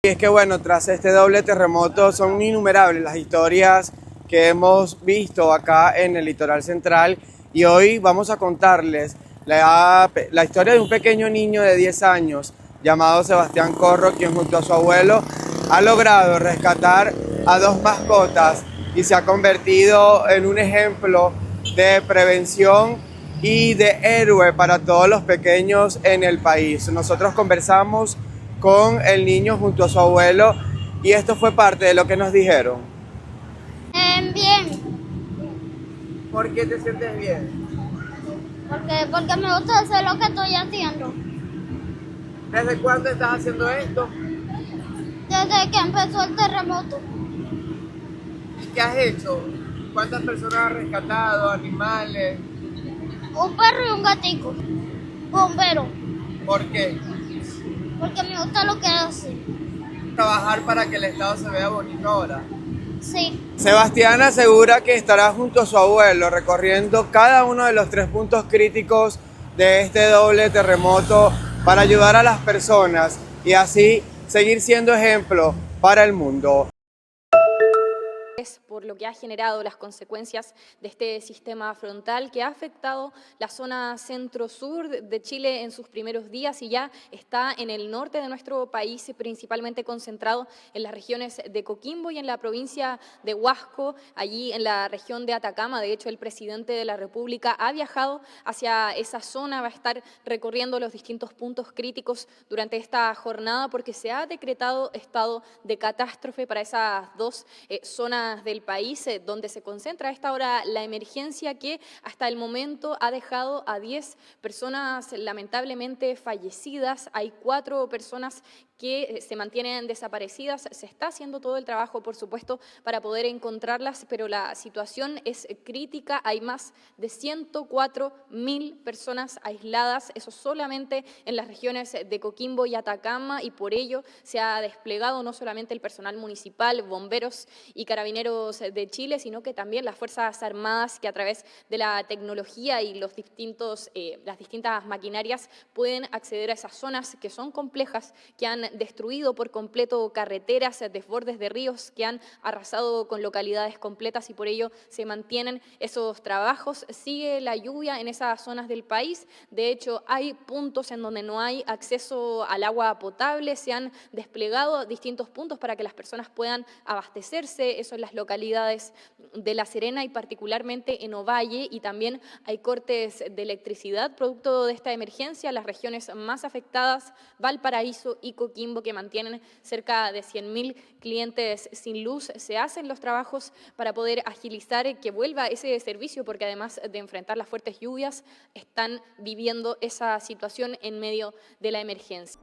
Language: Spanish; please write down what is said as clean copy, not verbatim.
Y es que bueno, tras este doble terremoto son innumerables las historias que hemos visto acá en el litoral central y hoy vamos a contarles la historia de un pequeño niño de 10 años llamado Sebastián Corro, quien junto a su abuelo ha logrado rescatar a dos mascotas y se ha convertido en un ejemplo de prevención y de héroe para todos los pequeños en el país. Nosotros conversamos con el niño junto a su abuelo y esto fue parte de lo que nos dijeron. Bien, ¿Por qué te sientes bien? porque me gusta hacer lo que estoy haciendo. ¿Desde cuándo estás haciendo esto? Desde que empezó el terremoto, ¿Y qué has hecho? ¿Cuántas personas has rescatado? ¿Animales? un perro y un gatico, bombero, ¿Por qué? porque me gusta lo que hace. Trabajar para que el estado se vea bonito ahora. Sí, Sebastián asegura que estará junto a su abuelo recorriendo cada uno de los 3 puntos críticos de este doble terremoto para ayudar a las personas y así seguir siendo ejemplo para el mundo. Por lo que ha generado las consecuencias de este sistema frontal que ha afectado la zona centro-sur de Chile en sus primeros días y ya está en el norte de nuestro país, principalmente concentrado en las regiones de Coquimbo y en la provincia de Huasco, allí en la región de Atacama. De hecho, el presidente de la República ha viajado hacia esa zona, va a estar recorriendo los distintos puntos críticos durante esta jornada porque se ha decretado estado de catástrofe para esas dos zonas del país donde se concentra a esta hora la emergencia que hasta el momento ha dejado a 10 personas lamentablemente fallecidas. Hay 4 personas que se mantienen desaparecidas. Se está haciendo todo el trabajo, por supuesto, para poder encontrarlas, pero la situación es crítica. Hay más de 104.000 personas aisladas, eso solamente en las regiones de Coquimbo y Atacama, y por ello se ha desplegado no solamente el personal municipal, bomberos y carabineros de Chile, sino que también las Fuerzas Armadas que a través de la tecnología y las distintas maquinarias pueden acceder a esas zonas que son complejas, que han destruido por completo carreteras, desbordes de ríos, que han arrasado con localidades completas y por ello se mantienen esos trabajos. Sigue la lluvia en esas zonas del país, de hecho hay puntos en donde no hay acceso al agua potable, se han desplegado distintos puntos para que las personas puedan abastecerse, eso en las localidades de La Serena y particularmente en Ovalle, y también hay cortes de electricidad producto de esta emergencia. Las regiones más afectadas, Valparaíso y Coquimbo, que mantienen cerca de 100.000 clientes sin luz. Se hacen los trabajos para poder agilizar que vuelva ese servicio, porque además de enfrentar las fuertes lluvias, están viviendo esa situación en medio de la emergencia.